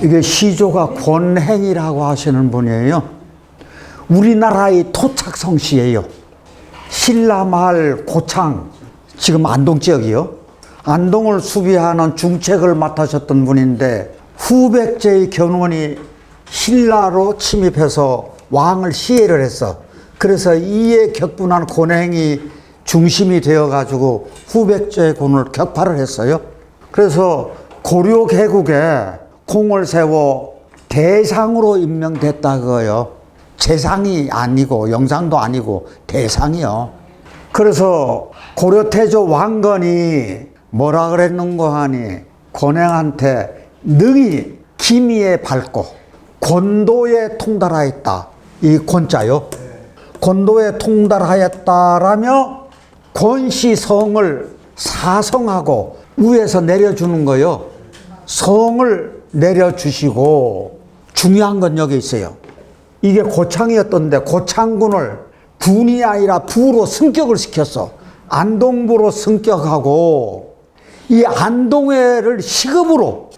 이게 시조가 권행이라고 하시는 분이에요. 우리나라의 토착성씨예요. 신라마을 고창, 지금 안동 지역이요. 안동을 수비하는 중책을 맡으셨던 분인데 후백제의 견훤이 신라로 침입해서 왕을 시해를 했어. 그래서 이에 격분한 권행이 중심이 되어가지고 후백제의 군을 격파를 했어요. 그래서 고려 개국에 공을 세워 대상으로 임명됐다 그거요. 재상이 아니고 영상도 아니고 대상이요. 그래서 고려태조 왕건이 뭐라 그랬는고 하니 권행한테 능히 기미에 밝고 권도에 통달하였다. 이 권자요. 권도에 통달하였다라며 권시성을 사성하고 위에서 내려주는 거요. 성을 내려주시고 중요한 건 여기 있어요. 이게 고창이었던데 고창군을 군이 아니라 부로 승격을 시켰어. 안동부로 승격하고 이 안동회를 시급으로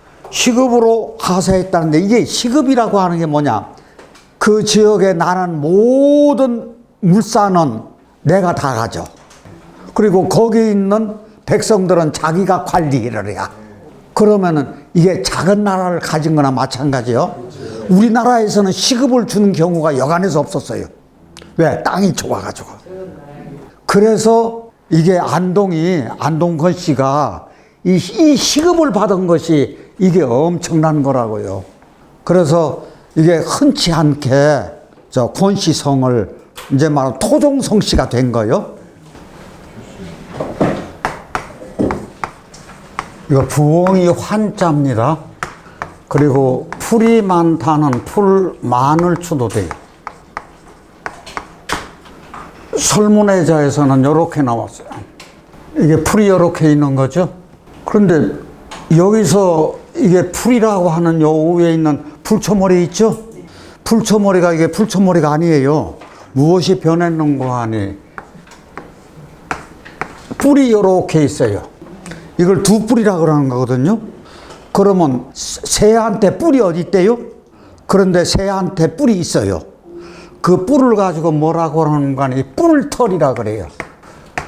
하사했다는데 이게 시급이라고 하는 게 뭐냐. 그 지역에 나는 모든 물산은 내가 다 가져. 그리고 거기 있는 백성들은 자기가 관리를 해야. 그러면은 이게 작은 나라를 가진 거나 마찬가지요. 우리나라에서는 시급을 주는 경우가 여간해서 없었어요. 왜? 땅이 좁아가지고. 그래서 이게 안동권 씨가 이 시급을 받은 것이 이게 엄청난 거라고요. 그래서 이게 흔치 않게 저 권시성을 이제 말하면 토종성 씨가 된 거요. 이거 부엉이 환자입니다. 그리고 풀이 많다는 풀마늘추도 돼요. 설문회자에서는 이렇게 나왔어요. 이게 풀이 이렇게 있는 거죠. 그런데 여기서 이게 풀이라고 하는 요 위에 있는 풀초머리 있죠? 풀초머리가 이게 풀초머리가 아니에요. 무엇이 변했는고 하니 뿔이 이렇게 있어요. 이걸 두 뿔이라고 그러는 거거든요. 그러면 새한테 뿔이 어디 있대요? 그런데 새한테 뿔이 있어요. 그 뿔을 가지고 뭐라고 하는 거 아니 뿔털이라 그래요.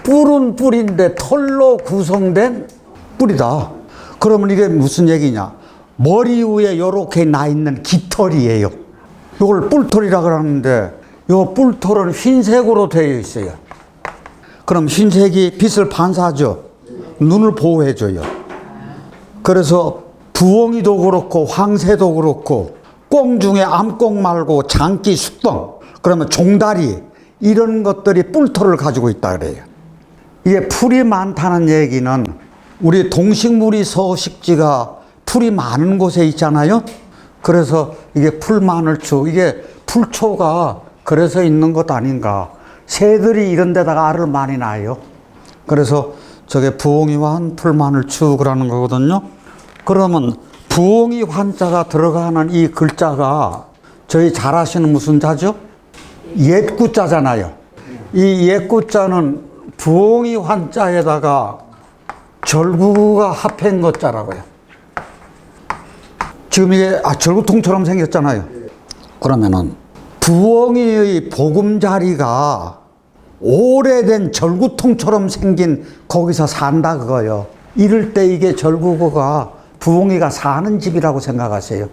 뿔은 뿔인데 털로 구성된 뿔이다. 그러면 이게 무슨 얘기냐? 머리 위에 이렇게 나 있는 깃털이에요. 이걸 뿔털이라 그러는데 이 뿔털은 흰색으로 되어 있어요. 그럼 흰색이 빛을 반사하죠. 눈을 보호해줘요. 그래서 부엉이도 그렇고 황새도 그렇고 꽁 중에 암꽁 말고 장기, 숙덩, 그러면 종다리 이런 것들이 뿔털을 가지고 있다 그래요. 이게 풀이 많다는 얘기는 우리 동식물이 서식지가 풀이 많은 곳에 있잖아요. 그래서 이게 풀마늘초, 이게 풀초가 그래서 있는 것 아닌가. 새들이 이런 데다가 알을 많이 낳아요. 그래서 저게 부엉이와 풀마늘추 그러는 거거든요. 그러면 부엉이 환자가 들어가는 이 글자가 저희 잘 아시는 무슨 자죠? 옛구자잖아요. 이 옛구자는 부엉이 환자에다가 절구가 합한 것자라고요. 지금 이게 절구통처럼 생겼잖아요. 그러면은 부엉이의 보금자리가 오래된 절구통처럼 생긴 거기서 산다 그거요. 이럴 때 이게 절구가 부엉이가 사는 집이라고 생각하세요.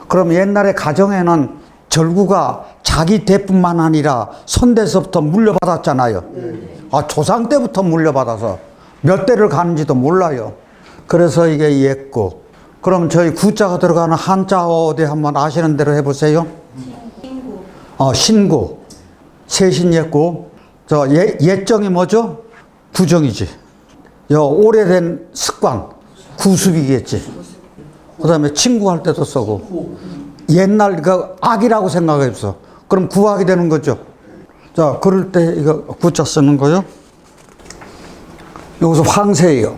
그럼 옛날에 가정에는 절구가 자기 대뿐만 아니라 선대서부터 물려받았잖아요. 조상 때부터 물려받아서 몇 대를 가는지도 몰라요. 그래서 이게 옛구. 그럼 저희 구자가 들어가는 한자 어디 한번 아시는 대로 해보세요. 신구. 세신옛구. 저 옛정이 뭐죠? 구정이지. 오래된 습관, 구습이겠지. 그 다음에 친구할 때도 쓰고. 옛날 그 악이라고 생각했어. 그럼 구악이 되는 거죠. 자, 그럴 때 이거 구자 쓰는 거요. 여기서 황새예요.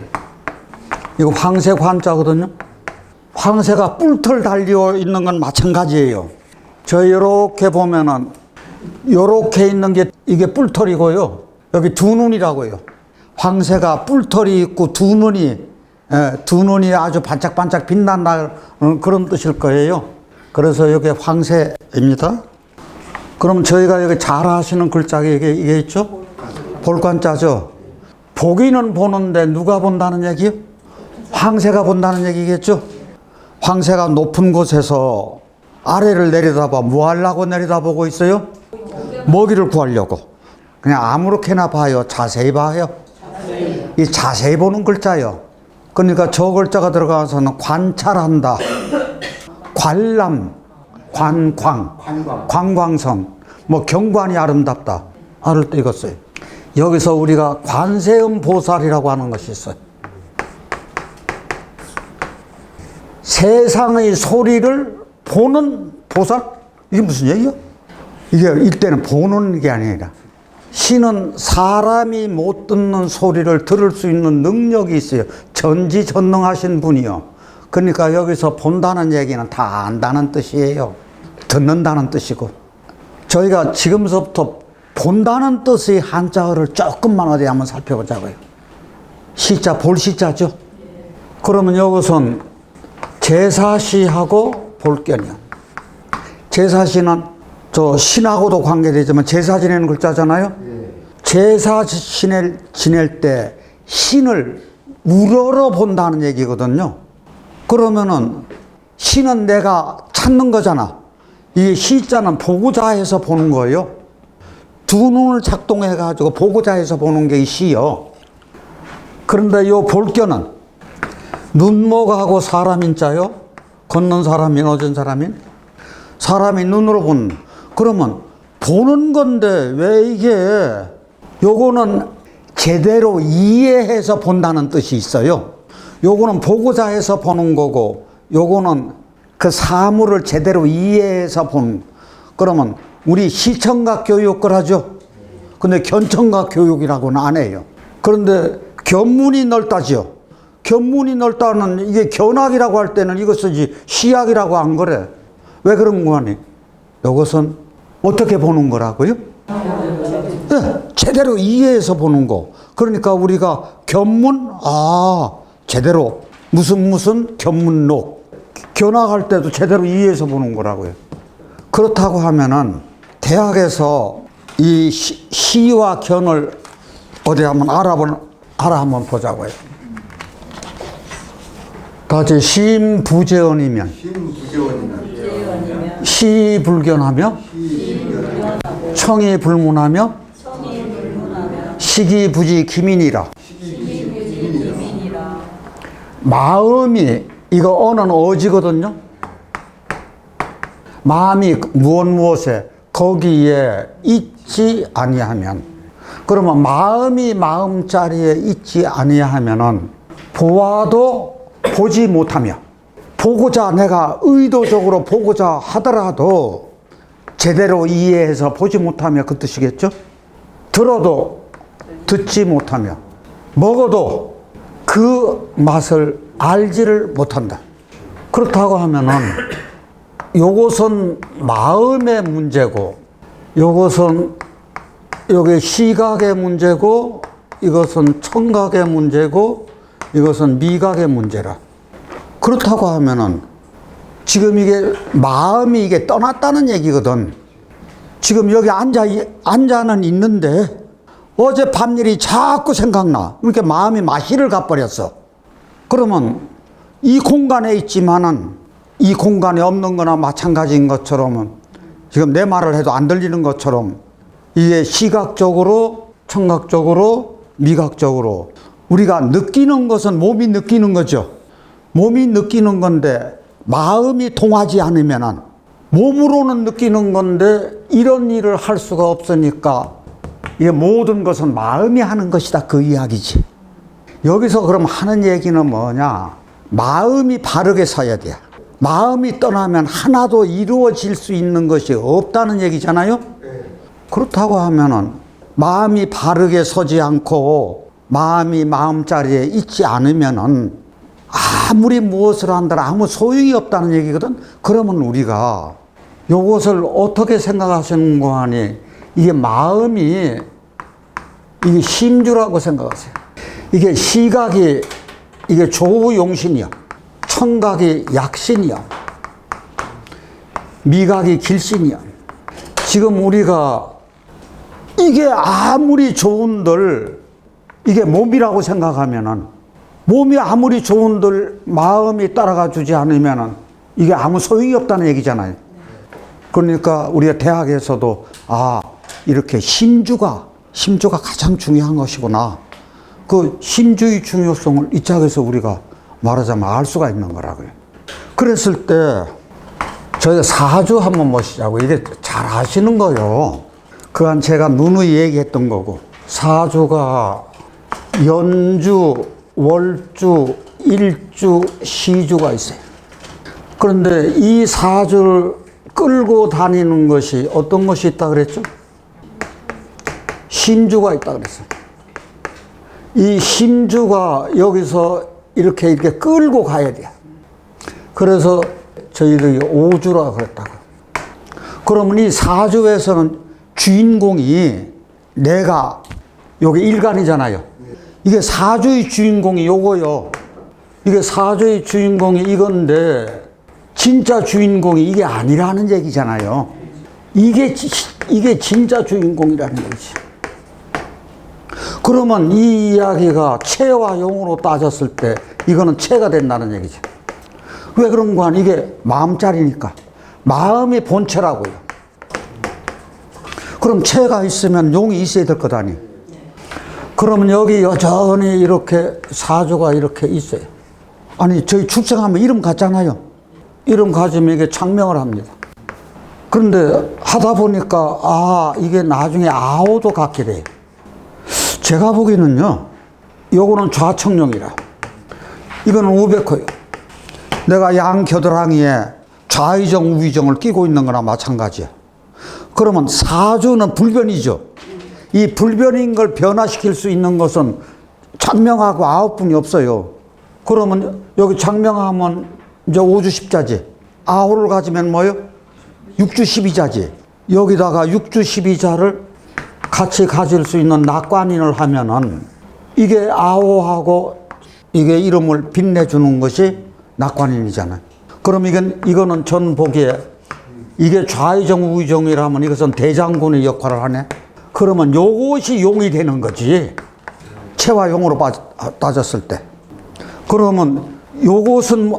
이거 황새 관자거든요. 황새가 뿔털 달려 있는 건 마찬가지예요. 저 이렇게 보면은 요렇게 있는 게 이게 뿔털이고요. 여기 두 눈이라고 해요. 황새가 뿔털이 있고 두 눈이 두 눈이 아주 반짝반짝 빛난다 그런 뜻일 거예요. 그래서 이게 황새입니다. 그럼 저희가 여기 잘 아시는 글자가 이게 있죠? 볼관자죠. 보기는 보는데 누가 본다는 얘기요? 황새가 본다는 얘기겠죠? 황새가 높은 곳에서 아래를 내려다봐 뭐 하려고 내려다보고 있어요? 먹이를 구하려고. 그냥 아무렇게나 봐요? 자세히 봐요? 이 자세히 보는 글자요. 그러니까 저 글자가 들어가서는 관찰한다, 관람, 관광성, 뭐 경관이 아름답다. 알을 때 읽었어요. 여기서 우리가 관세음 보살이라고 하는 것이 있어요. 세상의 소리를 보는 보살? 이게 무슨 얘기요? 이게 이때는 보는 게 아니라 신은 사람이 못 듣는 소리를 들을 수 있는 능력이 있어요. 전지전능하신 분이요. 그러니까 여기서 본다는 얘기는 다 안다는 뜻이에요. 듣는다는 뜻이고. 저희가 지금서부터 본다는 뜻의 한자어를 조금만 어디 한번 살펴보자고요. 시자, 볼 시자죠. 그러면 이것은 제사시하고 볼견이요. 제사시는 저 신하고도 관계되지만 제사 지내는 글자잖아요. 제사 지낼 때 신을 우러러 본다는 얘기거든요. 그러면은 신은 내가 찾는 거잖아. 이 시자는 보고자 해서 보는 거예요. 두 눈을 작동해 가지고 보고자 해서 보는 게 이 시요. 그런데 요 볼견은 눈목하고 사람인 자요. 걷는 사람인 어전 사람인 사람이 눈으로 보는. 그러면 보는 건데 왜 이게 요거는 제대로 이해해서 본다는 뜻이 있어요. 요거는 보고자 해서 보는 거고 요거는 그 사물을 제대로 이해해서 보는. 그러면 우리 시청각 교육을 하죠. 근데 견청각 교육이라고는 안 해요. 그런데 견문이 넓다지요. 견문이 넓다는 이게 견학이라고 할 때는 이거 쓰지 시학이라고 안 그래. 왜 그런 거 아니? 이것은 어떻게 보는 거라고요? 네, 제대로 이해해서 보는 거. 그러니까 우리가 견문, 제대로 무슨 견문록. 견학할 때도 제대로 이해해서 보는 거라고요. 그렇다고 하면은 대학에서 이 시와 견을 어디 한번 한번 보자고요. 다시 심부재언이면 시불견하며 청이불문하며 시기부지 기민이라. 마음이 이거 어는 어지거든요. 마음이 무엇에 거기에 있지 아니하면, 그러면 마음이 마음자리에 있지 아니하면은 보아도 보지 못하며, 보고자 내가 의도적으로 보고자 하더라도 제대로 이해해서 보지 못하며 그 뜻이겠죠. 들어도 듣지 못하며 먹어도 그 맛을 알지를 못한다. 그렇다고 하면은 요것은 마음의 문제고, 요것은 여기 시각의 문제고, 이것은 청각의 문제고, 이것은 미각의 문제라. 그렇다고 하면은 지금 이게 마음이 이게 떠났다는 얘기거든. 지금 여기 앉아는 있는데 어제 밤 일이 자꾸 생각나. 그러니까 마음이 마시를 가버렸어. 그러면 이 공간에 있지만은 이 공간에 없는 거나 마찬가지인 것처럼, 지금 내 말을 해도 안 들리는 것처럼 이게 시각적으로, 청각적으로, 미각적으로 우리가 느끼는 것은 몸이 느끼는 거죠. 몸이 느끼는 건데 마음이 통하지 않으면은 몸으로는 느끼는 건데 이런 일을 할 수가 없으니까 이게 모든 것은 마음이 하는 것이다, 그 이야기지. 여기서 그럼 하는 얘기는 뭐냐? 마음이 바르게 서야 돼. 마음이 떠나면 하나도 이루어질 수 있는 것이 없다는 얘기잖아요. 그렇다고 하면은 마음이 바르게 서지 않고 마음이 마음자리에 있지 않으면은 아무리 무엇을 한들 아무 소용이 없다는 얘기거든. 그러면 우리가 이것을 어떻게 생각하시는 거 아니? 이게 마음이 이게 심주라고 생각하세요. 이게 시각이 이게 조우용신이야. 청각이 약신이야. 미각이 길신이야. 지금 우리가 이게 아무리 좋은들 이게 몸이라고 생각하면은 몸이 아무리 좋은들 마음이 따라가 주지 않으면은 이게 아무 소용이 없다는 얘기잖아요. 그러니까 우리가 대학에서도 이렇게 심주가 가장 중요한 것이구나. 그 심주의 중요성을 이 짝에서 우리가 말하자면 알 수가 있는 거라고요. 그랬을 때 저희가 사주 한번 보시자고. 이게 잘 아시는 거요. 그간 제가 누누이 얘기했던 거고. 사주가 연주, 월주, 일주, 시주가 있어요. 그런데 이 사주를 끌고 다니는 것이 어떤 것이 있다 그랬죠? 심주가 있다 그랬어요. 이 심주가 여기서 이렇게 끌고 가야 돼요. 그래서 저희들이 오주라 그랬다고. 그러면 이 사주에서는 주인공이 내가 여기 일간이잖아요. 이게 사주의 주인공이 요거요. 이게 사주의 주인공이 이건데 진짜 주인공이 이게 아니라는 얘기잖아요. 이게 진짜 주인공이라는 거지. 그러면 이 이야기가 체와 용으로 따졌을 때 이거는 체가 된다는 얘기죠. 왜 그런가 하면 이게 마음짜리니까. 마음이 본체라고요. 그럼 체가 있으면 용이 있어야 될 것 아니에요. 그러면 여기 여전히 이렇게 사주가 이렇게 있어요. 아니 저희 출생하면 이름 같잖아요. 이름 가지면 이게 창명을 합니다. 그런데 하다 보니까 이게 나중에 아오도 갖게 돼요. 제가 보기에는요, 요거는 좌청룡이라. 이거는 우백호요. 내가 양 겨드랑이에 좌의정, 우의정을 끼고 있는 거나 마찬가지야. 그러면 사주는 불변이죠. 이 불변인 걸 변화시킬 수 있는 것은 창명하고 9분이 없어요. 그러면 여기 창명하면 이제 5주 10자지. 아호를 가지면 뭐요? 6주 12자지. 여기다가 6주 12자를 같이 가질 수 있는 낙관인을 하면은 이게 아호하고 이게 이름을 빛내주는 것이 낙관인이잖아요. 그럼 이거는 전 보기에 이게 좌의정 우의정이라면 이것은 대장군의 역할을 하네. 그러면 요것이 용이 되는 거지. 체와 용으로 따졌을 때. 그러면 요것은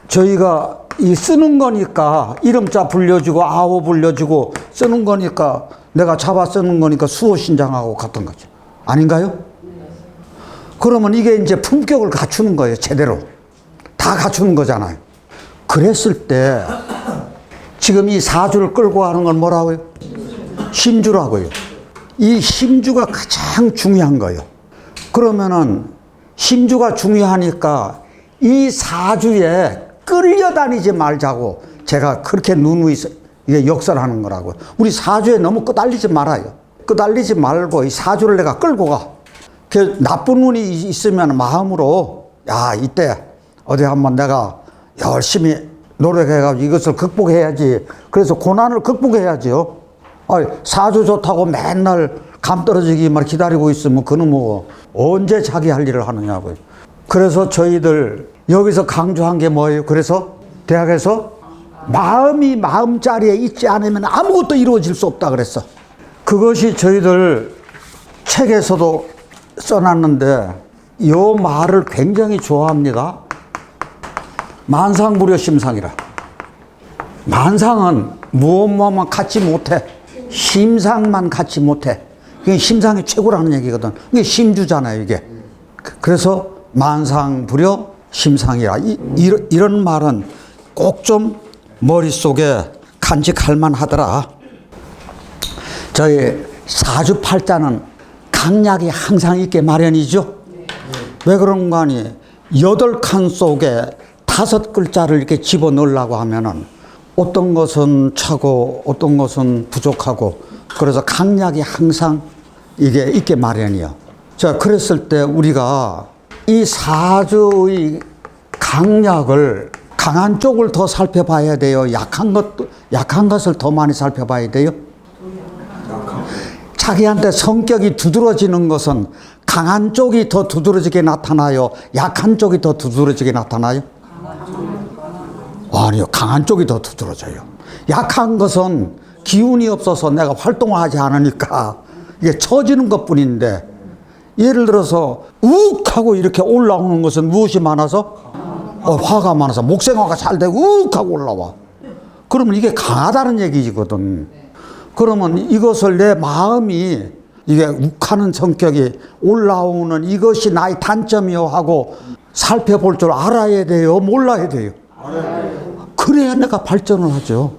저희가 쓰는 거니까 이름자 불려주고 아호 불려주고 쓰는 거니까 내가 잡아 쓰는 거니까 수호신장하고 같은 거죠. 아닌가요? 그러면 이게 이제 품격을 갖추는 거예요. 제대로. 다 갖추는 거잖아요. 그랬을 때 지금 이 사주를 끌고 가는 건 뭐라고요? 심주라고요. 이 심주가 가장 중요한 거예요. 그러면은 심주가 중요하니까 이 사주에 끌려다니지 말자고 제가 그렇게 누누이 이게 역설하는 거라고요. 우리 사주에 너무 끄달리지 말아요. 끄달리지 말고 이 사주를 내가 끌고 가. 그 나쁜 운이 있으면 마음으로 이때 어디 한번 내가 열심히 노력해가지고 이것을 극복해야지. 그래서 고난을 극복해야지요. 사주 좋다고 맨날 감 떨어지기만 기다리고 있으면 그는 뭐 언제 자기 할 일을 하느냐고요. 그래서 저희들 여기서 강조한 게 뭐예요? 그래서 대학에서 마음이 마음자리에 있지 않으면 아무것도 이루어질 수 없다 그랬어. 그것이 저희들 책에서도 써놨는데 이 말을 굉장히 좋아합니다. 만상무료심상이라. 만상은 무엇만 갖지 못해. 심상만 갖지 못해. 이게 심상이 최고라는 얘기거든. 이게 심주잖아요, 이게. 그래서 만상불여 심상이라. 이런 말은 꼭 좀 머릿속에 간직할 만하더라. 저희 사주팔자는 강약이 항상 있게 마련이죠. 왜 그런가 하니 8칸 속에 5글자를 이렇게 집어넣으려고 하면은 어떤 것은 차고 어떤 것은 부족하고 그래서 강약이 항상 이게 있게 마련이요. 자, 그랬을 때 우리가 이 사주의 강약을 강한 쪽을 더 살펴봐야 돼요. 약한 것을 더 많이 살펴봐야 돼요. 자기한테 성격이 두드러지는 것은 강한 쪽이 더 두드러지게 나타나요? 약한 쪽이 더 두드러지게 나타나요? 아니요. 강한 쪽이 더 두드러져요. 약한 것은 기운이 없어서 내가 활동하지 않으니까 이게 처지는 것 뿐인데, 예를 들어서 욱 하고 이렇게 올라오는 것은 무엇이 많아서? 화가 많아서 목생화가 잘 되고 욱 하고 올라와. 그러면 이게 강하다는 얘기거든. 그러면 이것을 내 마음이 이게 욱하는 성격이 올라오는 이것이 나의 단점이요 하고 살펴볼 줄 알아야 돼요? 몰라야 돼요? 그래야 내가 발전을 하죠.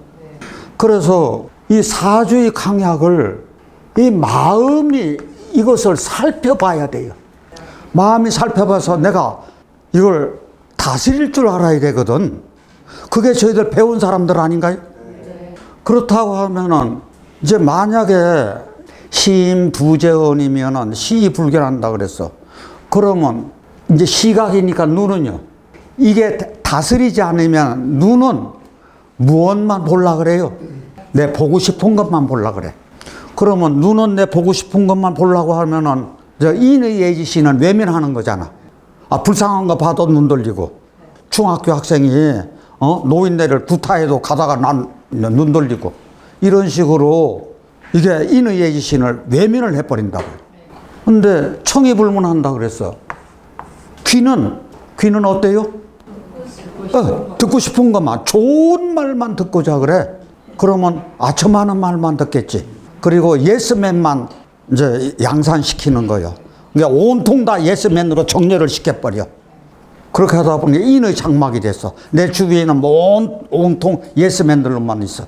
그래서 이 사주의 강약을 이 마음이 이것을 살펴봐야 돼요. 마음이 살펴봐서 내가 이걸 다스릴 줄 알아야 되거든. 그게 저희들 배운 사람들 아닌가요? 그렇다고 하면은 이제 만약에 시인부재언이면은 시불견한다 그랬어. 그러면 이제 시각이니까 눈은요. 이게 다스리지 않으면 눈은 무엇만 보려 그래요? 내 보고 싶은 것만 보려 그래. 그러면 눈은 내 보고 싶은 것만 보려고 하면은 저 인의 예지시는 외면하는 거잖아. 불쌍한 거 봐도 눈 돌리고, 중학교 학생이 노인네를 구타해도 가다가 난 눈 돌리고, 이런 식으로 이게 인의 예지신을 외면을 해버린다고. 근데 청이불문한다 그랬어. 귀는 어때요? 듣고 싶은 것만, 좋은 말만 듣고자 그래. 그러면 저만한 말만 듣겠지. 그리고 예스맨만 이제 양산시키는 거예요. 그러니까 온통 다 예스맨으로 정렬을 시켜버려. 그렇게 하다 보니 인의 장막이 됐어. 내 주위에는 온통 예스맨들로만 있어.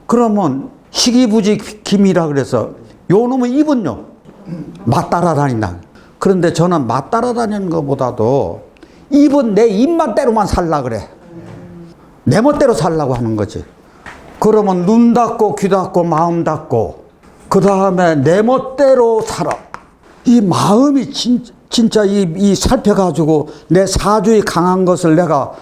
그러면 시기부지김이라 그래서 요 놈의 입은요 맞 따라다닌다. 그런데 저는 맞 따라다니는 것보다도 입은 내 입맛대로만 살라 그래. 내 멋대로 살라고 하는 거지. 그러면 눈 닫고 귀 닫고 마음 닫고 그 다음에 내 멋대로 살아. 이 마음이 진짜 이 살펴가지고 내 사주에 강한 것을 내가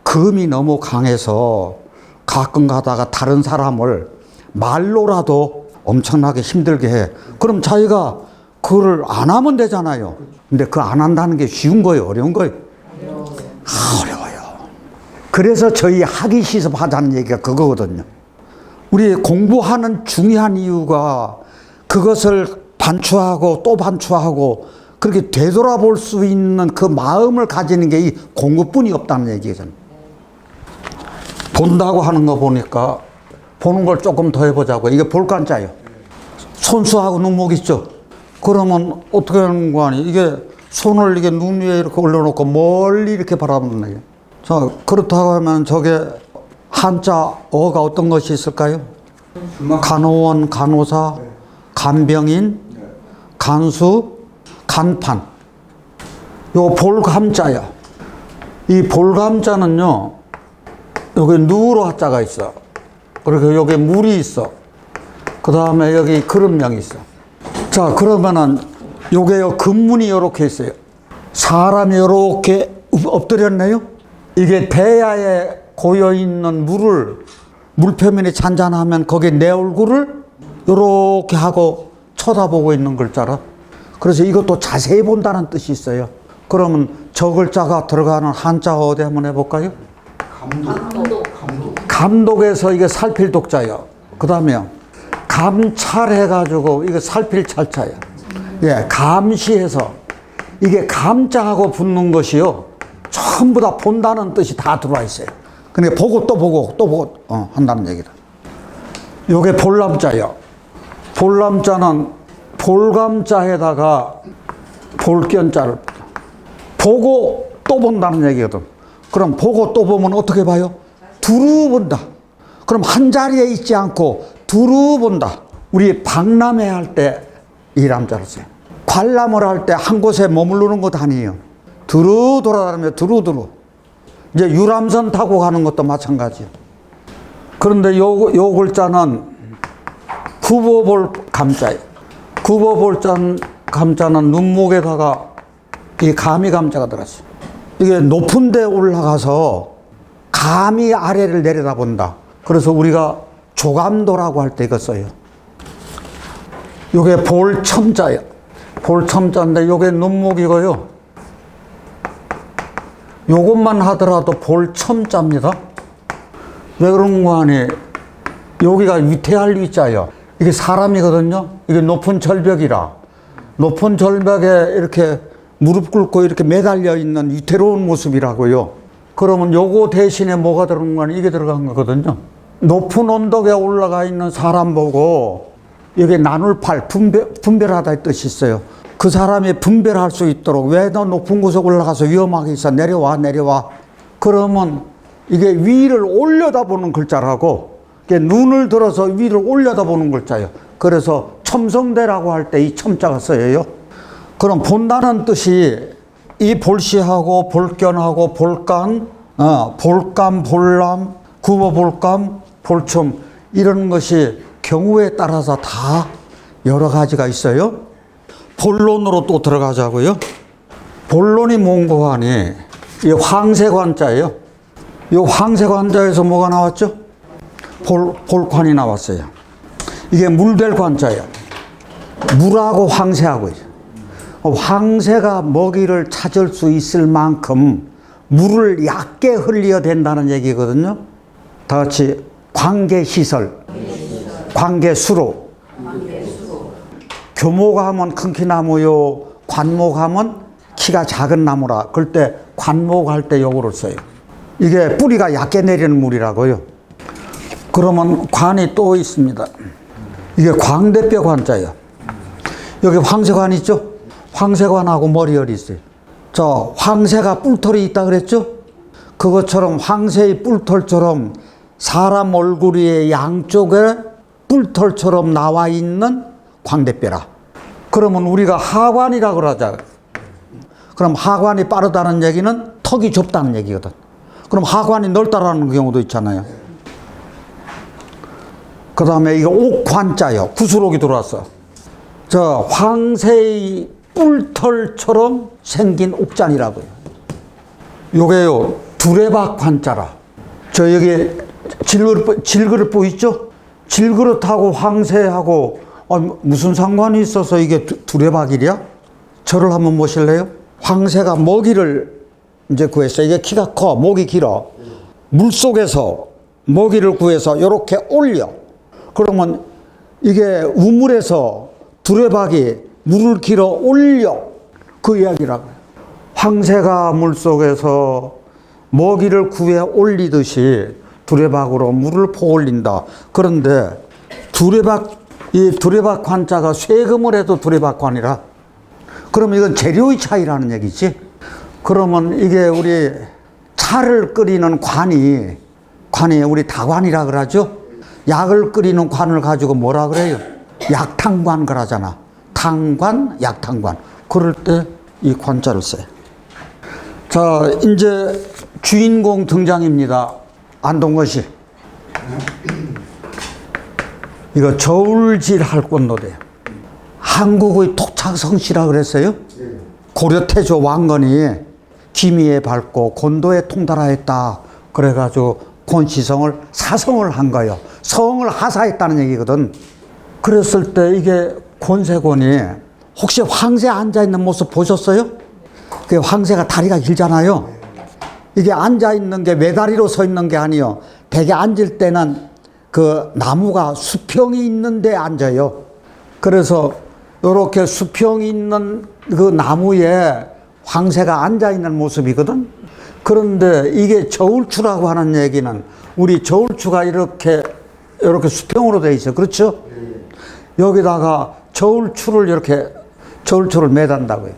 금이 너무 강해서 가끔 가다가 다른 사람을 말로라도 엄청나게 힘들게 해. 그럼 자기가 그걸 안 하면 되잖아요. 근데 그 안 한다는 게 쉬운 거예요? 어려운 거예요? 어려워요. 그래서 저희 학위 시습 하자는 얘기가 그거거든요. 우리 공부하는 중요한 이유가 그것을 반추하고 또 반추하고 그렇게 되돌아볼 수 있는 그 마음을 가지는 게 이 공부뿐이 없다는 얘기잖아요. 본다고 하는 거 보니까 보는 걸 조금 더 해보자고. 이게 볼간자예요. 손수하고 눈목 있죠? 그러면 어떻게 하는 거 아니? 이게 손을 이게 눈 위에 이렇게 올려놓고 멀리 이렇게 바라보는 거예요. 자, 그렇다고 하면 저게 한자 어가 어떤 것이 있을까요? 간호원, 간호사, 간병인, 간수, 간판. 요 볼감자야. 이 볼감자는요, 여기 누로 하자가 있어. 그리고 여기 물이 있어. 그 다음에 여기 그릇명이 있어. 자, 그러면은 요게요, 금문이 요렇게 있어요. 사람이 요렇게 엎드렸네요. 이게 대야에 고여있는 물을 물표면이 잔잔하면 거기에 내 얼굴을 요렇게 하고 쳐다보고 있는 글자라. 그래서 이것도 자세히 본다는 뜻이 있어요. 그러면 저 글자가 들어가는 한자 어디 한번 해볼까요? 감독에서 이게 살필 독자예요. 그 다음에 감찰해가지고 이거 살필 찰자예요. 예, 감시해서 이게 감자하고 붙는 것이요, 전부 다 본다는 뜻이 다 들어와 있어요. 그러니까 보고 또 보고 또 보고 한다는 얘기다. 요게 볼람자예요. 볼람자는 볼감자에다가 볼견자를 보고 또 본다는 얘기거든. 그럼 보고 또 보면 어떻게 봐요? 두루 본다. 그럼 한 자리에 있지 않고 두루 본다. 우리 박람회 할 때 이 남자를 써요. 관람을 할 때 한 곳에 머무르는 것 아니에요. 두루 돌아다니며 두루두루. 이제 유람선 타고 가는 것도 마찬가지예요. 그런데 요 글자는 구보볼 감자예요. 구보볼 감자는 눈목에다가 이 감이 감자가 들어갔어요. 이게 높은 데 올라가서 감이 아래를 내려다본다. 그래서 우리가 조감도라고 할 때 이거 써요. 요게 볼첨자예요. 볼첨자인데 요게 눈목이고요. 요것만 하더라도 볼첨자입니다. 왜 그런 거 아니? 여기가 위태할 위자예요. 이게 사람이거든요. 이게 높은 절벽이라. 높은 절벽에 이렇게 무릎 꿇고 이렇게 매달려 있는 위태로운 모습이라고요. 그러면 요거 대신에 뭐가 들어간 거 아니? 이게 들어간 거거든요. 높은 언덕에 올라가 있는 사람 보고 여기 나눌 팔, 분별하다의 뜻이 있어요. 그 사람이 분별할 수 있도록 왜 너 높은 곳에 올라가서 위험하게 있어? 내려와. 그러면 이게 위를 올려다보는 글자라고, 이게 눈을 들어서 위를 올려다보는 글자예요. 그래서 첨성대라고 할 때 이 첨자가 쓰여요. 그럼 본다는 뜻이 이 볼시하고 볼견하고 볼간, 볼감, 볼람, 구보볼감, 볼첨 이런 것이 경우에 따라서 다 여러 가지가 있어요. 본론으로 또 들어가자고요. 본론이 뭔고 하니 이 황새관자예요. 이 황새관자에서 뭐가 나왔죠? 볼관이 나왔어요. 이게 물될 관자예요. 물하고 황새하고 황새가 먹이를 찾을 수 있을 만큼 물을 얕게 흘려야 된다는 얘기거든요. 다 같이 관계시설, 관계수로. 교목하면 큰 키 나무요, 관목하면 키가 작은 나무라. 그럴 때 관목할 때 요거를 써요. 이게 뿌리가 얕게 내리는 물이라고요. 그러면 관이 또 있습니다. 이게 광대뼈 관자예요. 여기 황새관 있죠? 황새관하고 머리열이 있어요. 저 황새가 뿔털이 있다 그랬죠? 그것처럼 황새의 뿔털처럼 사람 얼굴 위에 양쪽에 뿔털처럼 나와 있는 광대뼈라. 그러면 우리가 하관이라 그러자. 그럼 하관이 빠르다는 얘기는 턱이 좁다는 얘기거든. 그럼 하관이 넓다라는 경우도 있잖아요. 그 다음에 이거 옥관자요. 구수록이 들어왔어. 저 황새의 뿔털처럼 생긴 옥잔이라고요. 요게요 두레박 관자라. 저 여기 질그릇 보이죠? 질그릇하고 황새하고 무슨 상관이 있어서 이게 두레박이랴? 저를 한번 모실래요? 황새가 먹이를 이제 구했어요. 이게 키가 커, 목이 길어. 물속에서 먹이를 구해서 이렇게 올려. 그러면 이게 우물에서 두레박이 물을 길어 올려. 그 이야기라고요. 황새가 물속에서 먹이를 구해 올리듯이 두레박으로 물을 퍼올린다. 그런데 이 두레박 관자가 쇠금을 해도 두레박 관이라. 그러면 이건 재료의 차이라는 얘기지. 그러면 이게 우리 차를 끓이는 관이 우리 다관이라 그러죠. 약을 끓이는 관을 가지고 뭐라 그래요? 약탕관 그러잖아. 탕관, 약탕관. 그럴 때 이 관자를 써요. 자, 이제 주인공 등장입니다. 안동것이. 이거 저울질 할 건노래요. 한국의 토착성씨라 그랬어요. 고려태조 왕건이 기미에 밟고 곤도에 통달하였다. 그래가지고 권시성을 사성을 한 거예요. 성을 하사했다는 얘기거든. 그랬을 때 이게 권세곤이 혹시 황새 앉아있는 모습 보셨어요? 그 황새가 다리가 길잖아요. 이게 앉아있는 게 외다리로 서 있는 게 아니요. 대개 앉을 때는 그 나무가 수평이 있는데 앉아요. 그래서 이렇게 수평이 있는 그 나무에 황새가 앉아있는 모습이거든. 그런데 이게 저울추라고 하는 얘기는 우리 저울추가 이렇게 수평으로 돼 있어요. 그렇죠? 여기다가 저울추를 매단다고요.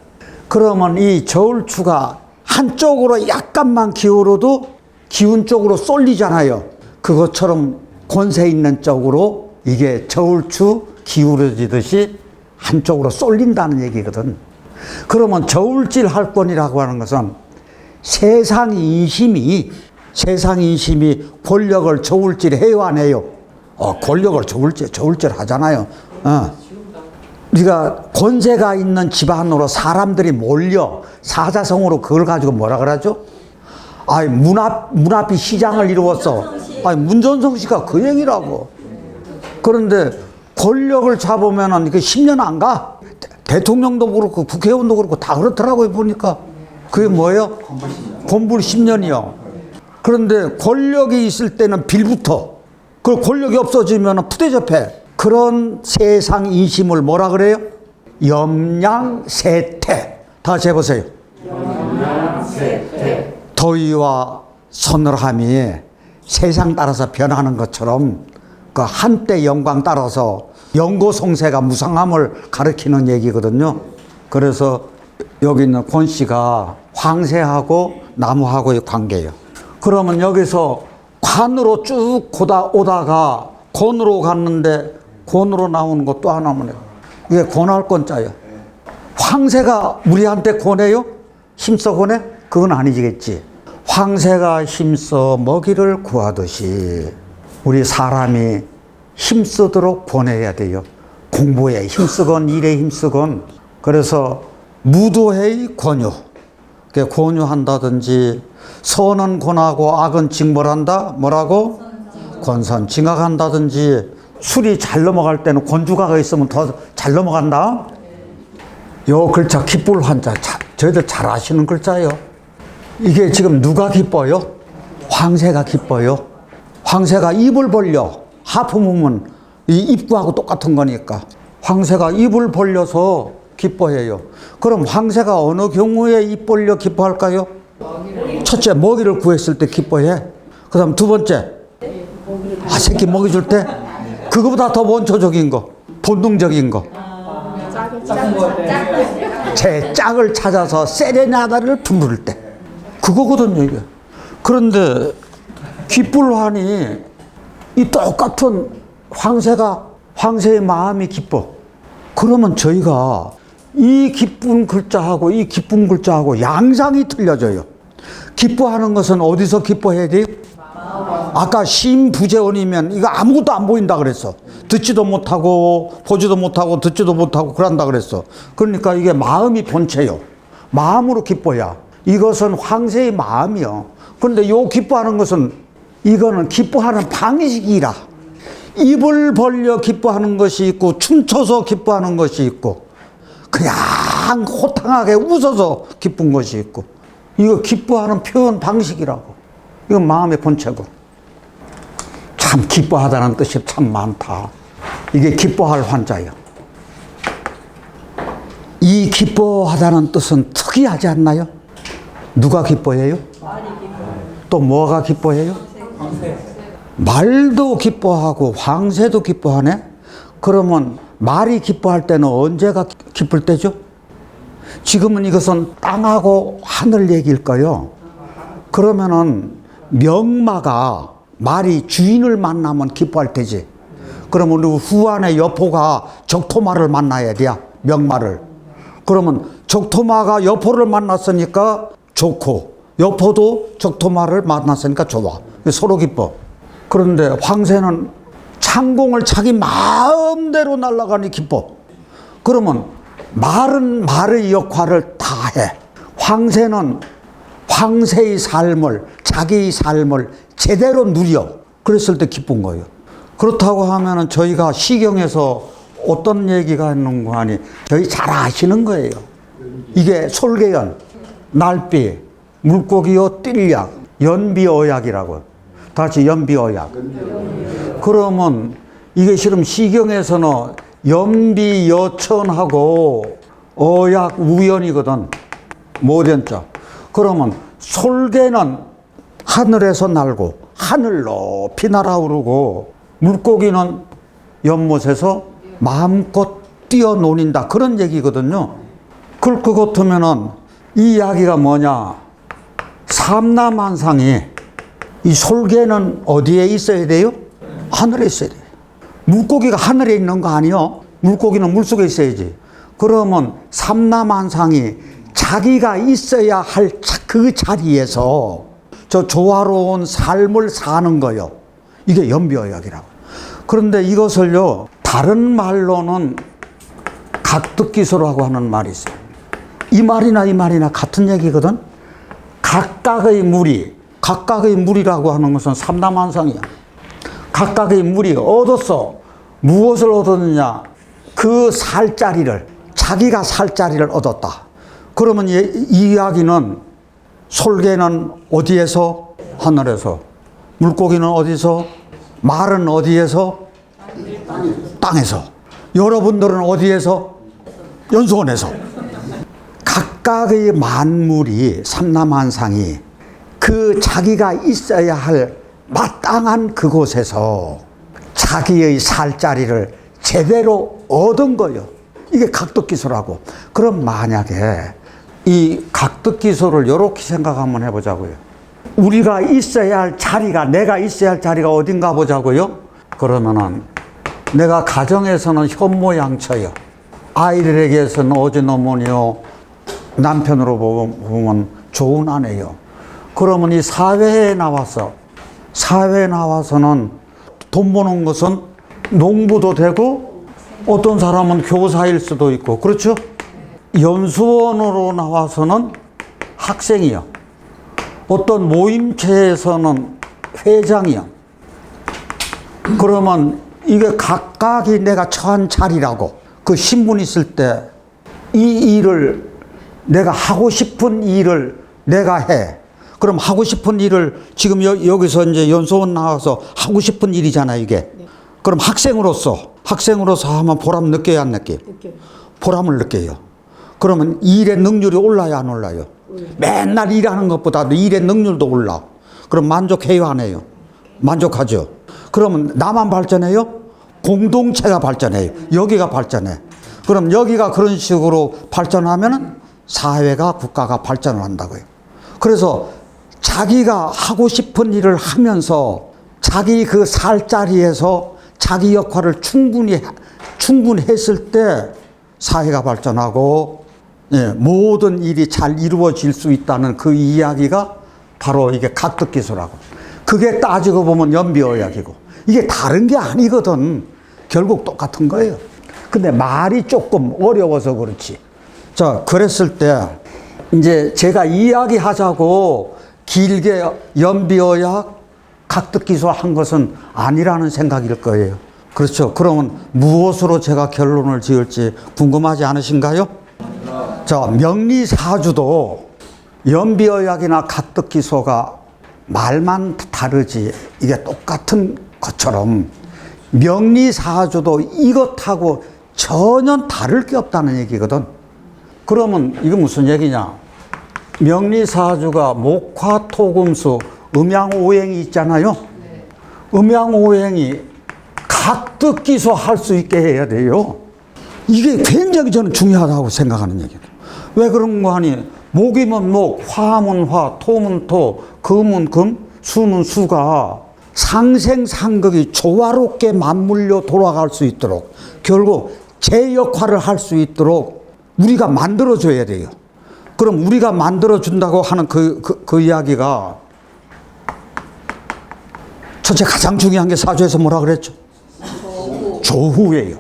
그러면 이 저울추가 한쪽으로 약간만 기울어도 기운 쪽으로 쏠리잖아요. 그것처럼 권세 있는 쪽으로 이게 저울추 기울어지듯이 한쪽으로 쏠린다는 얘기거든. 그러면 저울질 할 건이라고 하는 것은 세상 인심이 권력을 저울질 해요, 안 해요? 권력을 저울질 하잖아요. 우리가 권세가 있는 집안으로 사람들이 몰려 사자성어로 그걸 가지고 뭐라 그러죠? 문 앞이 시장을 이루었어. 문전성 씨가 그 얘기라고. 그런데 권력을 잡으면은 그 10년 안 가. 대통령도 그렇고 국회의원도 그렇고 다 그렇더라고요, 보니까. 그게 뭐예요? 권불 10년이요. 그런데 권력이 있을 때는 빌부터. 그 권력이 없어지면 푸대접해. 그런 세상 인심을 뭐라 그래요? 염량세태. 다시 해보세요. 염량세태. 더위와 서늘함이 세상 따라서 변하는 것처럼 그 한때 영광 따라서 영고성세가 무상함을 가리키는 얘기거든요. 그래서 여기 있는 권 씨가 황새하고 나무하고의 관계예요. 그러면 여기서 관으로 쭉 오다가 권으로 갔는데 권으로 나오는 것 또 하나만 해요. 이게 권할 권자예요. 황새가 우리한테 권해요? 힘써 권해? 그건 아니겠지. 황새가 힘써 먹이를 구하듯이 우리 사람이 힘쓰도록 권해야 돼요. 공부에 힘쓰건 일에 힘쓰건. 그래서 무도회의 권유. 권유한다든지 선은 권하고 악은 징벌한다. 뭐라고? 권선징악한다든지. 술이 잘 넘어갈 때는 권주가가 있으면 더 잘 넘어간다. 요 글자 기쁠 환자 저희들 잘 아시는 글자예요. 이게 지금 누가 기뻐요? 황새가 기뻐요. 황새가 입을 벌려. 하품하면 이 입구하고 똑같은 거니까 황새가 입을 벌려서 기뻐해요. 그럼 황새가 어느 경우에 입 벌려 기뻐할까요? 첫째, 먹이를 구했을 때 기뻐해. 그 다음 두 번째, 새끼 먹이 줄 때. 그거보다 더 원초적인 거, 본능적인 거. 제 짝을 찾아서 세레나다를 부를 때. 그거거든요, 이게. 그런데 기쁠환이 이 똑같은 황새의 마음이 기뻐. 그러면 저희가 이 기쁜 글자하고 이 기쁜 글자하고 양상이 틀려져요. 기뻐하는 것은 어디서 기뻐해야 돼요? 아까 심부재원이면 이거 아무것도 안 보인다 그랬어. 듣지도 못하고 보지도 못하고 듣지도 못하고 그런다 그랬어. 그러니까 이게 마음이 본체요. 마음으로 기뻐야. 이것은 황새의 마음이요. 그런데 요 기뻐하는 것은 이거는 기뻐하는 방식이라. 입을 벌려 기뻐하는 것이 있고 춤춰서 기뻐하는 것이 있고 그냥 호탕하게 웃어서 기쁜 것이 있고 이거 기뻐하는 표현 방식이라고. 이건 마음의 본체고. 참 기뻐하다는 뜻이 참 많다. 이게 기뻐할 환자예요. 이 기뻐하다는 뜻은 특이하지 않나요? 누가 기뻐해요? 또 뭐가 기뻐해요? 말도 기뻐하고 황새도 기뻐하네? 그러면 말이 기뻐할 때는 언제가 기쁠 때죠? 지금은 이것은 땅하고 하늘 얘기일까요? 그러면은 명마가 말이 주인을 만나면 기뻐할 테지. 그러면 우리 후안의 여포가 적토마를 만나야 돼. 명마를. 그러면 적토마가 여포를 만났으니까 좋고 여포도 적토마를 만났으니까 좋아. 서로 기뻐. 그런데 황새는 창공을 자기 마음대로 날아가니 기뻐. 그러면 말은 말의 역할을 다 해. 황새는 황새의 삶을, 자기의 삶을 제대로 누려. 그랬을 때 기쁜 거예요. 그렇다고 하면은 저희가 시경에서 어떤 얘기가 있는 거 하니 저희 잘 아시는 거예요. 이게 솔개연, 날비, 물고기요 띨약, 연비어약이라고. 다시 연비어약. 그러면 이게 실은 시경에서는 연비여천하고 어약 우연이거든. 모전자. 그러면 솔개는 하늘에서 날고 하늘 높이 날아오르고 물고기는 연못에서 마음껏 뛰어노는다. 그런 얘기거든요. 그럴 것 같으면은 이 이야기가 뭐냐. 삼라만상이 이 솔개는 어디에 있어야 돼요? 하늘에 있어야 돼요. 물고기가 하늘에 있는 거 아니요? 물고기는 물속에 있어야지. 그러면 삼라만상이 자기가 있어야 할 그 자리에서 저 조화로운 삶을 사는 거요. 이게 연비어약이라고. 그런데 이것을요, 다른 말로는 각득기소라고 하는 말이 있어요. 이 말이나 같은 얘기거든. 각각의 물이라고 하는 것은 삼라만상이야. 각각의 물이 얻어서 무엇을 얻었느냐? 그 살자리를, 자기가 살자리를 얻었다. 그러면 이 이야기는 솔개는 어디에서? 하늘에서. 물고기는 어디서? 말은 어디에서? 땅에서. 여러분들은 어디에서? 연수원에서. 각각의 만물이, 삼남한상이 그 자기가 있어야 할 마땅한 그곳에서 자기의 살자리를 제대로 얻은 거예요. 이게 각덕기소라고. 그럼 만약에 이 각덕기소를 이렇게 생각 한번 해보자고요. 우리가 있어야 할 자리가, 내가 있어야 할 자리가 어딘가 보자고요. 그러면은 내가 가정에서는 현모양처요. 아이들에게서는 어지너머니요. 남편으로 보면 좋은 아내요. 그러면 이 사회에 나와서는 돈 버는 것은 농부도 되고 어떤 사람은 교사일 수도 있고, 그렇죠? 연수원으로 나와서는 학생이요. 어떤 모임체에서는 회장이요. 그러면 이게 각각이 내가 처한 자리라고. 그 신분 있을 때 이 일을, 내가 하고 싶은 일을 내가 해. 그럼 하고 싶은 일을 지금 여기서 이제 연수원 나와서 하고 싶은 일이잖아, 이게. 그럼 학생으로서 하면 보람 느껴야 안 느껴요? 보람을 느껴요. 그러면 일의 능률이 올라야 안 올라요? 맨날 일하는 것보다도 일의 능률도 올라. 그럼 만족해요, 안 해요? 만족하죠. 그러면 나만 발전해요? 공동체가 발전해요. 여기가 발전해. 그럼 여기가 그런 식으로 발전하면은 사회가, 국가가 발전을 한다고요. 그래서 자기가 하고 싶은 일을 하면서 자기 그 살 자리에서 자기 역할을 충분했을 때 사회가 발전하고, 예, 모든 일이 잘 이루어질 수 있다는 그 이야기가 바로 이게 각덕기소라고. 그게 따지고 보면 연비의학이고, 이게 다른 게 아니거든. 결국 똑같은 거예요. 근데 말이 조금 어려워서 그렇지. 자, 그랬을 때 이제 제가 이야기하자고 길게 연비의학, 각덕기소 한 것은 아니라는 생각일 거예요. 그렇죠. 그러면 무엇으로 제가 결론을 지을지 궁금하지 않으신가요? 자, 명리사주도 연비의학이나 각덕기소가 말만 다르지 이게 똑같은 것처럼 명리사주도 이것하고 전혀 다를 게 없다는 얘기거든. 그러면 이거 무슨 얘기냐? 명리사주가 목화토금수 음양오행이 있잖아요. 음양오행이 각덕기소 할 수 있게 해야 돼요. 이게 굉장히 저는 중요하다고 생각하는 얘기예요. 왜 그런 거 하니? 목이면 목, 화면 화, 토면 토, 금은 금, 수는 수가 상생상극이 조화롭게 맞물려 돌아갈 수 있도록, 결국 제 역할을 할 수 있도록 우리가 만들어줘야 돼요. 그럼 우리가 만들어준다고 하는 그 이야기가 첫째 가장 중요한 게 사주에서 뭐라 그랬죠? 조후예요.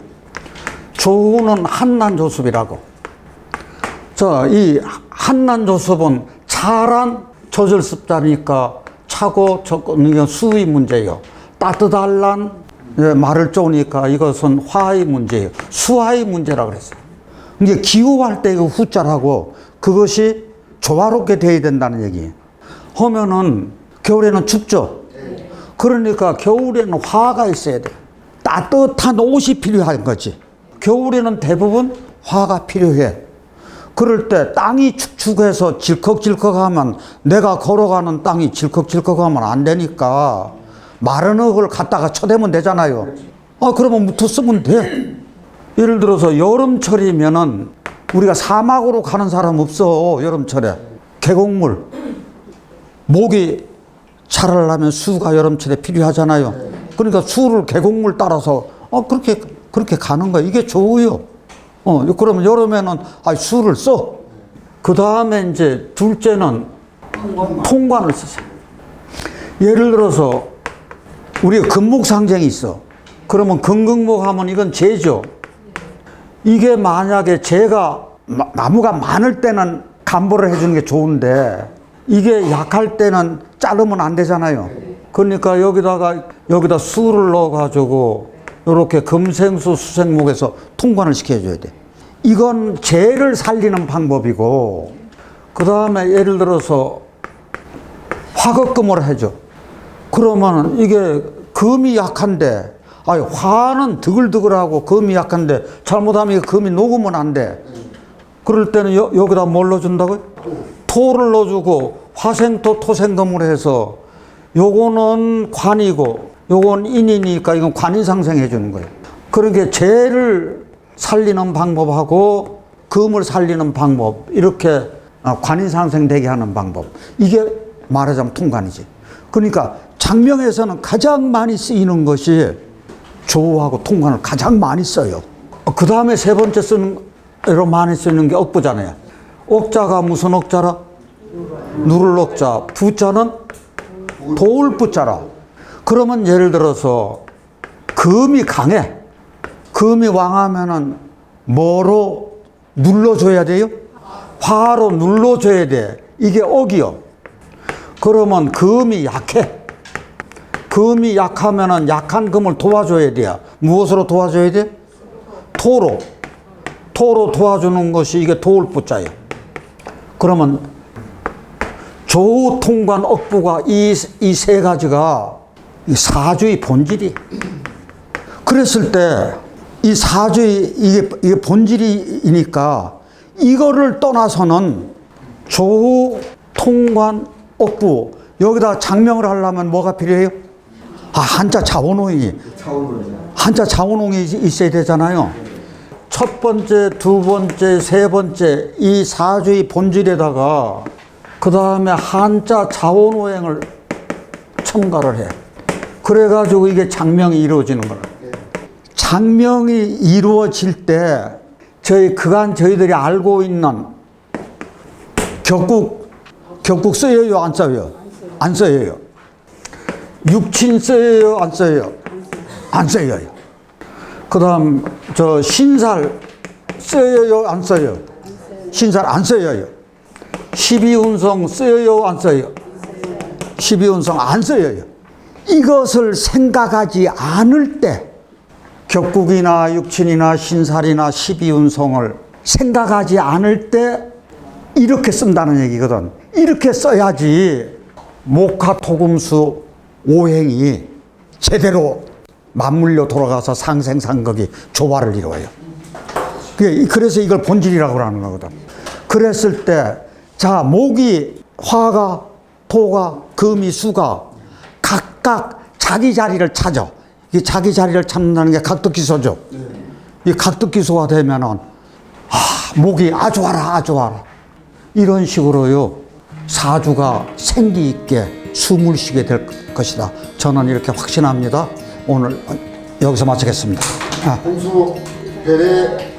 조후는 한난조습이라고. 이 한난조습은 차란 조절습자니까 차고 이건 수의 문제예요. 따뜻할란 말을 쪼니까 이것은 화의 문제예요. 수화의 문제라 그랬어요. 이제 기후할 때 이거 후자라고 그것이 조화롭게 돼야 된다는 얘기예요. 하면은 겨울에는 춥죠. 그러니까 겨울에는 화가 있어야 돼. 따뜻한 옷이 필요한 거지. 겨울에는 대부분 화가 필요해. 그럴 때 땅이 축축해서 질컥질컥하면 내가 걸어가는 땅이 질컥질컥하면 안 되니까 마른 흙을 갖다가 쳐대면 되잖아요. 그러면 묻어 쓰면 돼. 예를 들어서 여름철이면은 우리가 사막으로 가는 사람 없어. 여름철에 계곡물 목이 자라려면 수가 여름철에 필요하잖아요. 그러니까 수를 계곡물 따라서 그렇게 가는 거야. 이게 좋아요. 그러면 여름에는 수를 써. 그 다음에 이제 둘째는 통관을 쓰세요. 예를 들어서 우리가 금목상쟁이 있어. 그러면 금극목 하면 이건 재죠. 이게 만약에 재가 나무가 많을 때는 간보를 해주는 게 좋은데 이게 약할 때는 자르면 안 되잖아요. 그러니까 여기다 수를 넣어가지고 이렇게 금생수 수생목에서 통관을 시켜줘야 돼. 이건 재를 살리는 방법이고, 그 다음에 예를 들어서 화극금을 해줘. 그러면 이게 금이 약한데, 아니 화는 드글드글하고 금이 약한데 잘못하면 금이 녹으면 안 돼. 그럴 때는 여기다 뭘 넣어준다고요? 토를 넣어주고 화생토 토생금을 해서, 요거는 관이고 요건 인이니까 이건 관인상생해 주는 거예요. 그러니까 재를 살리는 방법하고 금을 살리는 방법, 이렇게 관인상생되게 하는 방법, 이게 말하자면 통관이지. 그러니까 장명에서는 가장 많이 쓰이는 것이 조하고 통관을 가장 많이 써요. 그 다음에 세 번째 쓰는 로 많이 쓰는 게 억부잖아요. 억자가 무슨 억자라? 누를 억자. 부자는 도울 부자라. 그러면 예를 들어서 금이 강해. 금이 왕하면은 뭐로 눌러줘야 돼요? 화로 눌러줘야 돼. 이게 억이요. 그러면 금이 약해. 금이 약하면은 약한 금을 도와줘야 돼요. 무엇으로 도와줘야 돼? 토로. 토로 도와주는 것이 이게 도울부자예요. 그러면 조통관 억부가 이 세 가지가 사주의 본질이. 그랬을 때 이 사주의 이게 본질이니까 이거를 떠나서는 조통관 억부, 여기다 장명을 하려면 뭐가 필요해요? 한자 자원홍이. 한자 자원홍이 있어야 되잖아요. 첫 번째, 두 번째, 세 번째 이 사주의 본질에다가 그 다음에 한자 자원오행을 첨가를 해. 그래가지고 이게 장명이 이루어지는 거라. 장명이 이루어질 때 저희들이 알고 있는 격국 써요, 안 써요? 안 써요. 육친 써요, 안 써요? 안 써요. 그 다음 신살 써요, 안 써요? 신살 안 써요. 12운성 써요, 안 써요? 12운성 안 써요. 이것을 생각하지 않을 때, 격국이나 육친이나 신살이나 12운성을 생각하지 않을 때 이렇게 쓴다는 얘기거든. 이렇게 써야지 목화토금수 오행이 제대로 맞물려 돌아가서 상생상극이 조화를 이루어요. 그래서 이걸 본질이라고 하는 거거든. 그랬을 때, 자, 목이, 화가, 토가, 금이, 수가 각각 자기 자리를 찾아. 이 자기 자리를 찾는다는 게 각득기소죠. 이 각득기소가 되면은, 목이 아주 와라. 이런 식으로요, 사주가 생기 있게 숨을 쉬게 될 것이다. 저는 이렇게 확신합니다. 오늘 여기서 마치겠습니다. 홍수 배례